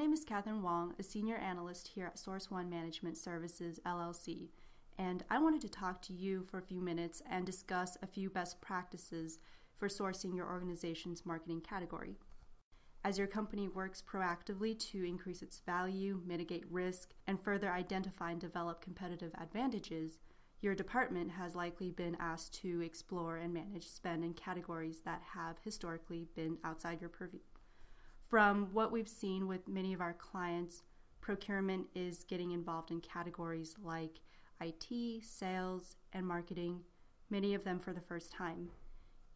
name is Katherine Wang, a senior analyst here at Source One Management Services, LLC, and I wanted to talk to you for a few minutes and discuss a few best practices for sourcing your organization's marketing category. As your company works proactively to increase its value, mitigate risk, and further identify and develop competitive advantages, your department has likely been asked to explore and manage spend in categories that have historically been outside your purview. From what we've seen with many of our clients, procurement is getting involved in categories like IT, sales, and marketing, many of them for the first time.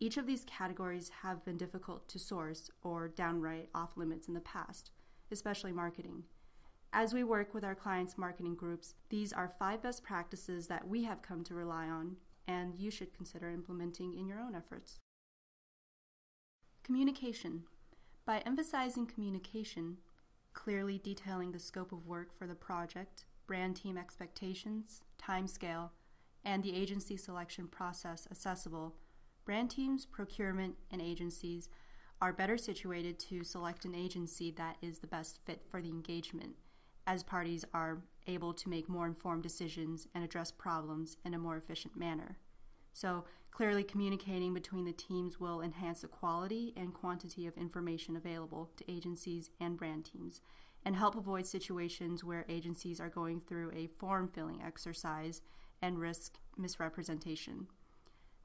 Each of these categories have been difficult to source or downright off limits in the past, especially marketing. As we work with our clients' marketing groups, these are 5 best practices that we have come to rely on, and you should consider implementing in your own efforts. Communication. By emphasizing communication, clearly detailing the scope of work for the project, brand team expectations, timescale, and the agency selection process accessible, brand teams, procurement, and agencies are better situated to select an agency that is the best fit for the engagement, as parties are able to make more informed decisions and address problems in a more efficient manner. So, clearly communicating between the teams will enhance the quality and quantity of information available to agencies and brand teams, and help avoid situations where agencies are going through a form-filling exercise and risk misrepresentation.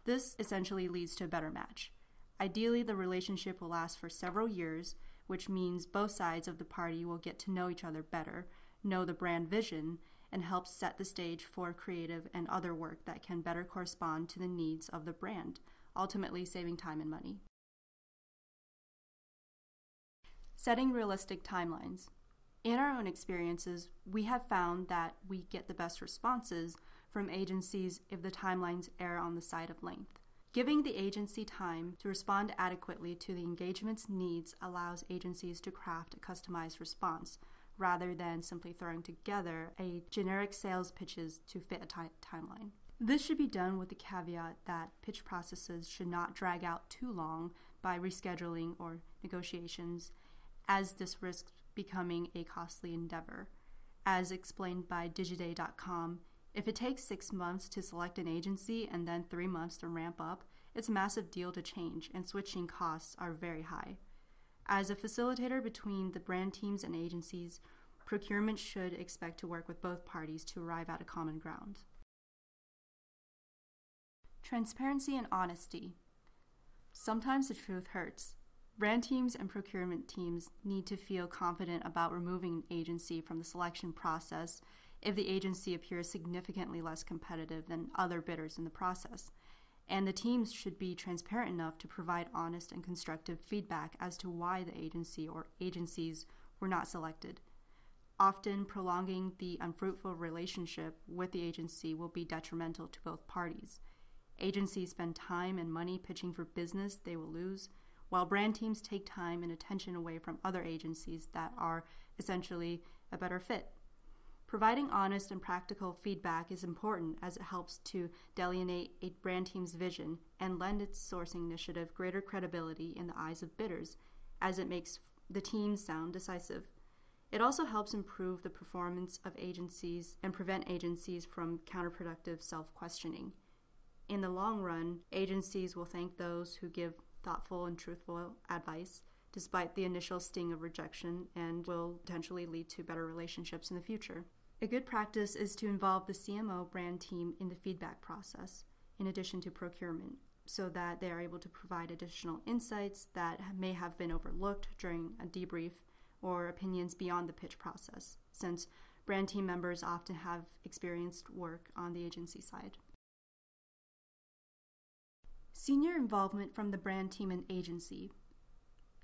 This essentially leads to a better match. Ideally, the relationship will last for several years, which means both sides of the party will get to know each other better, know the brand vision, and help set the stage for creative and other work that can better correspond to the needs of the brand, ultimately saving time and money. Setting realistic timelines. In our own experiences, we have found that we get the best responses from agencies if the timelines err on the side of length. Giving the agency time to respond adequately to the engagement's needs allows agencies to craft a customized response, rather than simply throwing together a generic sales pitches to fit a timeline. This should be done with the caveat that pitch processes should not drag out too long by rescheduling or negotiations, as this risks becoming a costly endeavor. As explained by Digiday.com, if it takes 6 months to select an agency and then 3 months to ramp up, it's a massive deal to change, and switching costs are very high. As a facilitator between the brand teams and agencies, procurement should expect to work with both parties to arrive at a common ground. Transparency and honesty. Sometimes the truth hurts. Brand teams and procurement teams need to feel confident about removing an agency from the selection process if the agency appears significantly less competitive than other bidders in the process. And the teams should be transparent enough to provide honest and constructive feedback as to why the agency or agencies were not selected. Often, prolonging the unfruitful relationship with the agency will be detrimental to both parties. Agencies spend time and money pitching for business they will lose, while brand teams take time and attention away from other agencies that are essentially a better fit. Providing honest and practical feedback is important as it helps to delineate a brand team's vision and lend its sourcing initiative greater credibility in the eyes of bidders, as it makes the team sound decisive. It also helps improve the performance of agencies and prevent agencies from counterproductive self-questioning. In the long run, agencies will thank those who give thoughtful and truthful advice, despite the initial sting of rejection, and will potentially lead to better relationships in the future. A good practice is to involve the CMO brand team in the feedback process, in addition to procurement, so that they are able to provide additional insights that may have been overlooked during a debrief or opinions beyond the pitch process, since brand team members often have experienced work on the agency side. Senior involvement from the brand team and agency.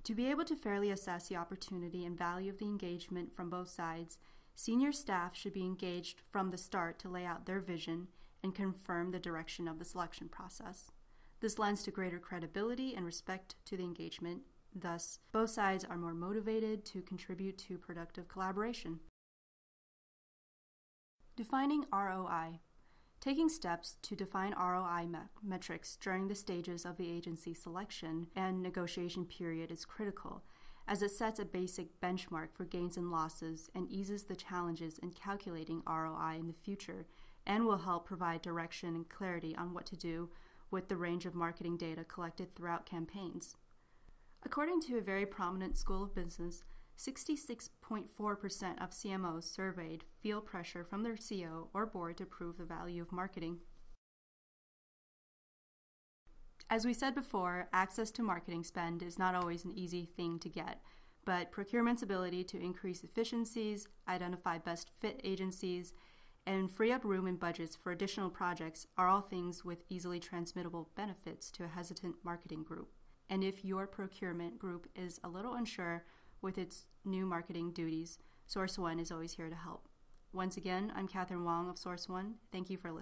To be able to fairly assess the opportunity and value of the engagement from both sides, senior staff should be engaged from the start to lay out their vision and confirm the direction of the selection process. This lends to greater credibility and respect to the engagement. Thus, both sides are more motivated to contribute to productive collaboration. Defining ROI. Taking steps to define ROI metrics during the stages of the agency selection and negotiation period is critical, as it sets a basic benchmark for gains and losses and eases the challenges in calculating ROI in the future, and will help provide direction and clarity on what to do with the range of marketing data collected throughout campaigns. According to a very prominent school of business, 66.4% of CMOs surveyed feel pressure from their CEO or board to prove the value of marketing. As we said before, access to marketing spend is not always an easy thing to get, but procurement's ability to increase efficiencies, identify best fit agencies, and free up room in budgets for additional projects are all things with easily transmittable benefits to a hesitant marketing group. And if your procurement group is a little unsure with its new marketing duties, Source One is always here to help. Once again, I'm Katherine Wang of Source One. Thank you for listening.